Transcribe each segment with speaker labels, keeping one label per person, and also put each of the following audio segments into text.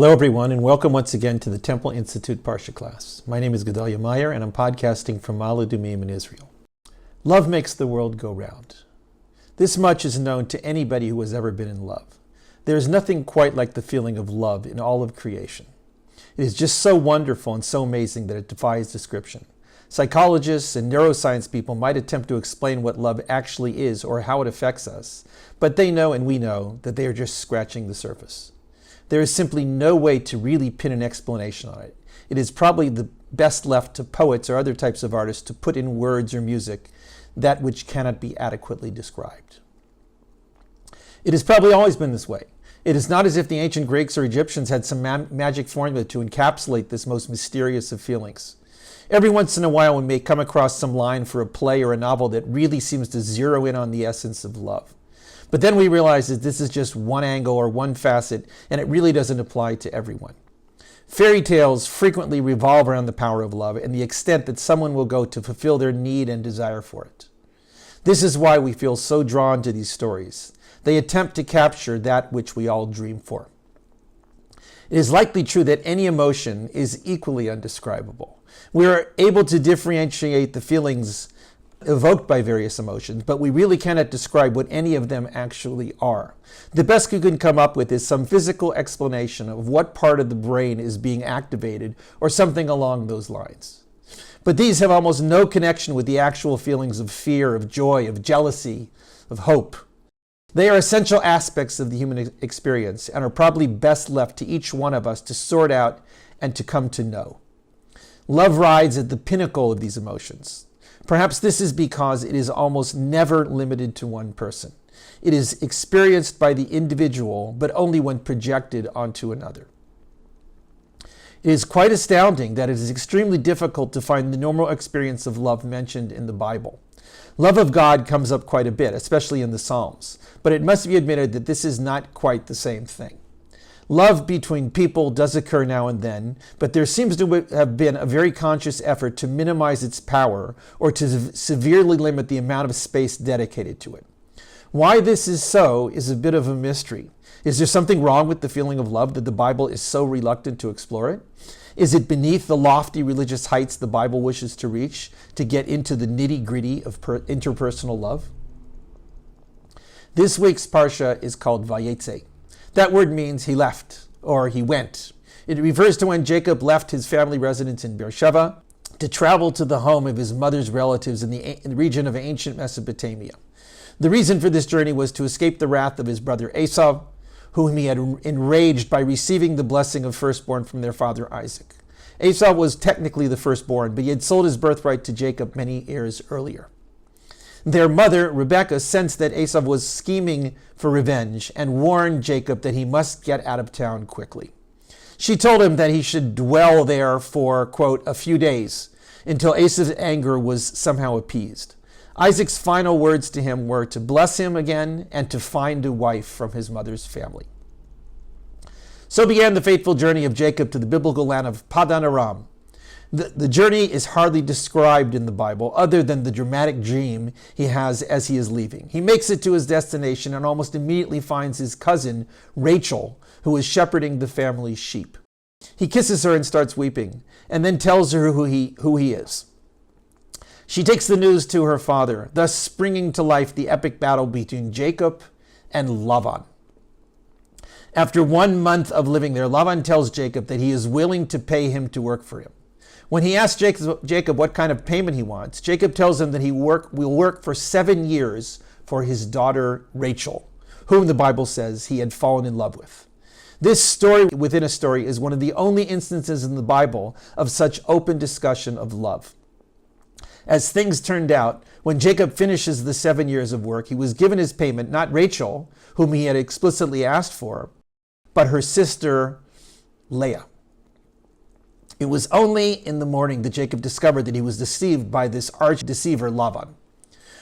Speaker 1: Hello everyone, and welcome once again to the Temple Institute Parsha class. My name is Gedalia Meyer, and I'm podcasting from Ma'ale Adumim in Israel. Love makes the world go round. This much is known to anybody who has ever been in love. There is nothing quite like the feeling of love in all of creation. It is just so wonderful and so amazing that it defies description. Psychologists and neuroscience people might attempt to explain what love actually is or how it affects us, but they know and we know that they are just scratching the surface. There is simply no way to really pin an explanation on it. It is probably the best left to poets or other types of artists to put in words or music that which cannot be adequately described. It has probably always been this way. It is not as if the ancient Greeks or Egyptians had some magic formula to encapsulate this most mysterious of feelings. Every once in a while we may come across some line for a play or a novel that really seems to zero in on the essence of love. But then we realize that this is just one angle or one facet, and it really doesn't apply to everyone. Fairy tales frequently revolve around the power of love and the extent that someone will go to fulfill their need and desire for it. This is why we feel so drawn to these stories. They attempt to capture that which we all dream for. It is likely true that any emotion is equally undescribable. We are able to differentiate the feelings evoked by various emotions, but we really cannot describe what any of them actually are. The best we can come up with is some physical explanation of what part of the brain is being activated or something along those lines. But these have almost no connection with the actual feelings of fear, of joy, of jealousy, of hope. They are essential aspects of the human experience and are probably best left to each one of us to sort out and to come to know. Love rides at the pinnacle of these emotions. Perhaps this is because it is almost never limited to one person. It is experienced by the individual, but only when projected onto another. It is quite astounding that it is extremely difficult to find the normal experience of love mentioned in the Bible. Love of God comes up quite a bit, especially in the Psalms, but it must be admitted that this is not quite the same thing. Love between people does occur now and then, but there seems to have been a very conscious effort to minimize its power or to severely limit the amount of space dedicated to it. Why this is so is a bit of a mystery. Is there something wrong with the feeling of love that the Bible is so reluctant to explore it? Is it beneath the lofty religious heights the Bible wishes to reach to get into the nitty-gritty of interpersonal love? This week's Parsha is called Vayeitzei. That word means he left, or he went. It refers to when Jacob left his family residence in Beersheba to travel to the home of his mother's relatives in the region of ancient Mesopotamia. The reason for this journey was to escape the wrath of his brother Esau, whom he had enraged by receiving the blessing of firstborn from their father Isaac. Esau was technically the firstborn, but he had sold his birthright to Jacob many years earlier. Their mother, Rebekah, sensed that Esau was scheming for revenge and warned Jacob that he must get out of town quickly. She told him that he should dwell there for, quote, a few days until Esau's anger was somehow appeased. Isaac's final words to him were to bless him again and to find a wife from his mother's family. So began the fateful journey of Jacob to the biblical land of Padan Aram. The journey is hardly described in the Bible other than the dramatic dream he has as he is leaving. He makes it to his destination and almost immediately finds his cousin, Rachel, who is shepherding the family's sheep. He kisses her and starts weeping, and then tells her who he is. She takes the news to her father, thus springing to life the epic battle between Jacob and Lavan. After 1 month of living there, Lavan tells Jacob that he is willing to pay him to work for him. When he asks Jacob what kind of payment he wants, Jacob tells him that he will work for 7 years for his daughter Rachel, whom the Bible says he had fallen in love with. This story within a story is one of the only instances in the Bible of such open discussion of love. As things turned out, when Jacob finishes the 7 years of work, he was given his payment, not Rachel, whom he had explicitly asked for, but her sister Leah. It was only in the morning that Jacob discovered that he was deceived by this arch-deceiver Lavan.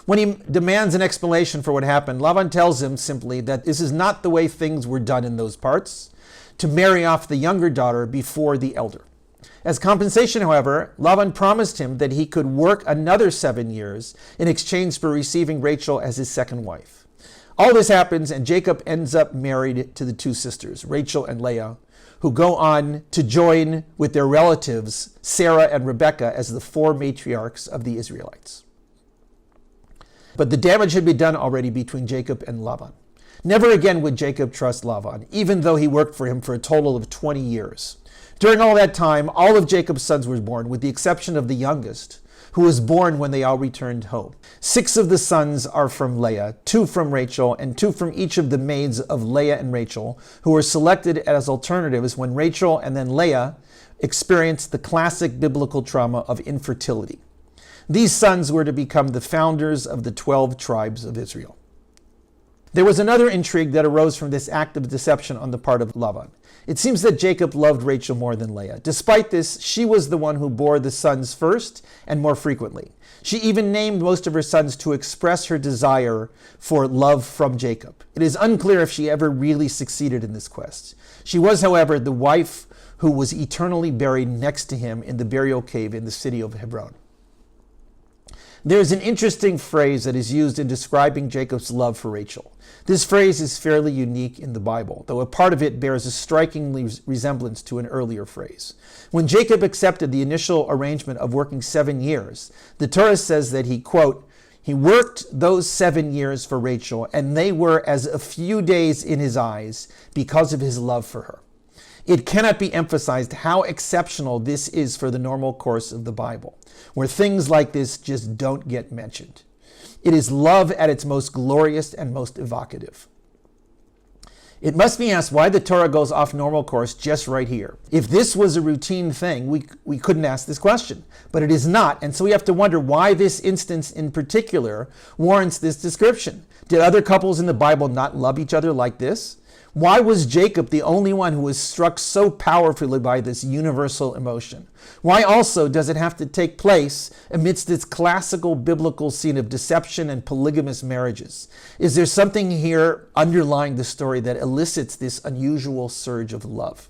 Speaker 1: When he demands an explanation for what happened, Lavan tells him simply that this is not the way things were done in those parts, to marry off the younger daughter before the elder. As compensation, however, Lavan promised him that he could work another 7 years in exchange for receiving Rachel as his second wife. All this happens, and Jacob ends up married to the two sisters, Rachel and Leah, who go on to join with their relatives, Sarah and Rebekah, as the four matriarchs of the Israelites. But the damage had been done already between Jacob and Lavan. Never again would Jacob trust Lavan, even though he worked for him for a total of 20 years. During all that time, all of Jacob's sons were born, with the exception of the youngest, who was born when they all returned home. 6 of the sons are from Leah, 2 from Rachel, and 2 from each of the maids of Leah and Rachel, who were selected as alternatives when Rachel and then Leah experienced the classic biblical trauma of infertility. These sons were to become the founders of the 12 tribes of Israel. There was another intrigue that arose from this act of deception on the part of Lavan. It seems that Jacob loved Rachel more than Leah. Despite this, she was the one who bore the sons first and more frequently. She even named most of her sons to express her desire for love from Jacob. It is unclear if she ever really succeeded in this quest. She was, however, the wife who was eternally buried next to him in the burial cave in the city of Hebron. There's an interesting phrase that is used in describing Jacob's love for Rachel. This phrase is fairly unique in the Bible, though a part of it bears a striking resemblance to an earlier phrase. When Jacob accepted the initial arrangement of working 7 years, the Torah says that he, quote, he worked those 7 years for Rachel, and they were as a few days in his eyes because of his love for her. It cannot be emphasized how exceptional this is for the normal course of the Bible, where things like this just don't get mentioned. It is love at its most glorious and most evocative. It must be asked why the Torah goes off normal course just right here. If this was a routine thing, we couldn't ask this question, but it is not, and so we have to wonder why this instance in particular warrants this description. Did other couples in the Bible not love each other like this? Why was Jacob the only one who was struck so powerfully by this universal emotion? Why also does it have to take place amidst this classical biblical scene of deception and polygamous marriages? Is there something here underlying the story that elicits this unusual surge of love?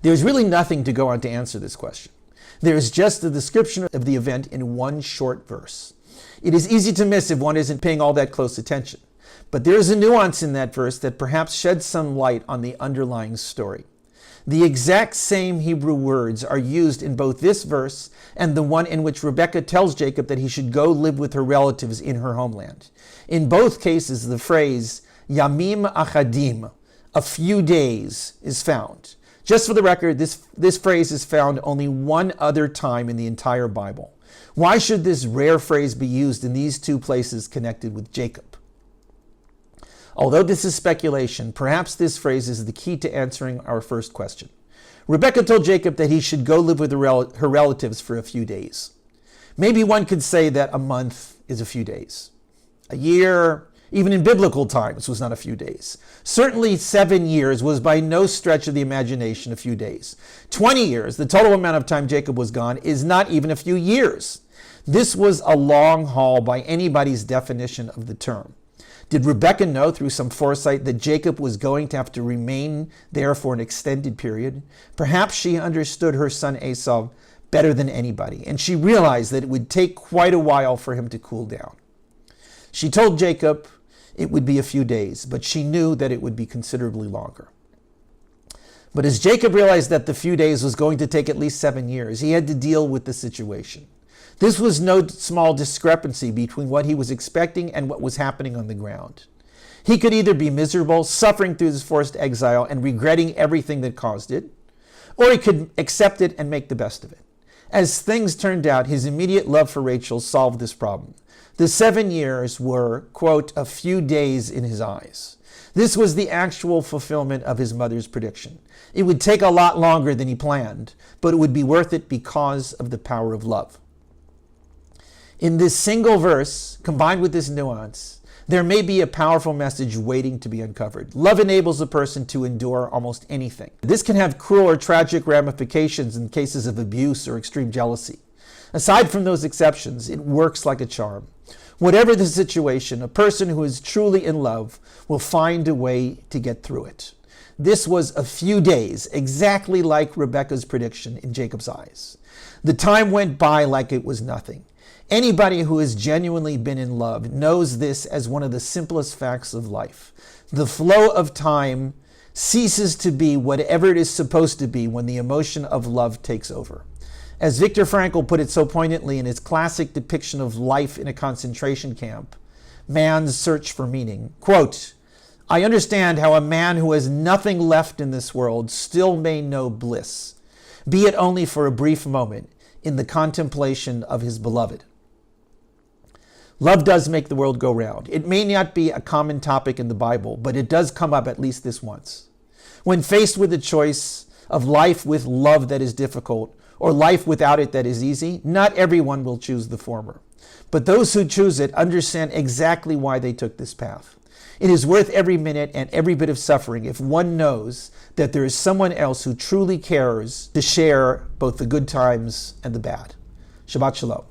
Speaker 1: There's really nothing to go on to answer this question. There is just a description of the event in one short verse. It is easy to miss if one isn't paying all that close attention. But there is a nuance in that verse that perhaps sheds some light on the underlying story. The exact same Hebrew words are used in both this verse and the one in which Rebekah tells Jacob that he should go live with her relatives in her homeland. In both cases, the phrase yamim achadim, a few days, is found. Just for the record, this phrase is found only one other time in the entire Bible. Why should this rare phrase be used in these two places connected with Jacob? Although this is speculation, perhaps this phrase is the key to answering our first question. Rebekah told Jacob that he should go live with her relatives for a few days. Maybe one could say that a month is a few days. A year, even in biblical times, was not a few days. Certainly 7 years was by no stretch of the imagination a few days. 20 years, the total amount of time Jacob was gone, is not even a few years. This was a long haul by anybody's definition of the term. Did Rebekah know through some foresight that Jacob was going to have to remain there for an extended period? Perhaps she understood her son Esau better than anybody, and she realized that it would take quite a while for him to cool down. She told Jacob it would be a few days, but she knew that it would be considerably longer. But as Jacob realized that the few days was going to take at least 7 years, he had to deal with the situation. This was no small discrepancy between what he was expecting and what was happening on the ground. He could either be miserable, suffering through his forced exile and regretting everything that caused it, or he could accept it and make the best of it. As things turned out, his immediate love for Rachel solved this problem. The 7 years were, quote, a few days in his eyes. This was the actual fulfillment of his mother's prediction. It would take a lot longer than he planned, but it would be worth it because of the power of love. In this single verse, combined with this nuance, there may be a powerful message waiting to be uncovered. Love enables a person to endure almost anything. This can have cruel or tragic ramifications in cases of abuse or extreme jealousy. Aside from those exceptions, it works like a charm. Whatever the situation, a person who is truly in love will find a way to get through it. This was a few days, exactly like Rebekah's prediction in Jacob's eyes. The time went by like it was nothing. Anybody who has genuinely been in love knows this as one of the simplest facts of life. The flow of time ceases to be whatever it is supposed to be when the emotion of love takes over. As Viktor Frankl put it so poignantly in his classic depiction of life in a concentration camp, Man's Search for Meaning, quote, "I understand how a man who has nothing left in this world still may know bliss, be it only for a brief moment, in the contemplation of his beloved." Love does make the world go round. It may not be a common topic in the Bible, but it does come up at least this once. When faced with the choice of life with love that is difficult or life without it that is easy, not everyone will choose the former. But those who choose it understand exactly why they took this path. It is worth every minute and every bit of suffering if one knows that there is someone else who truly cares to share both the good times and the bad. Shabbat Shalom.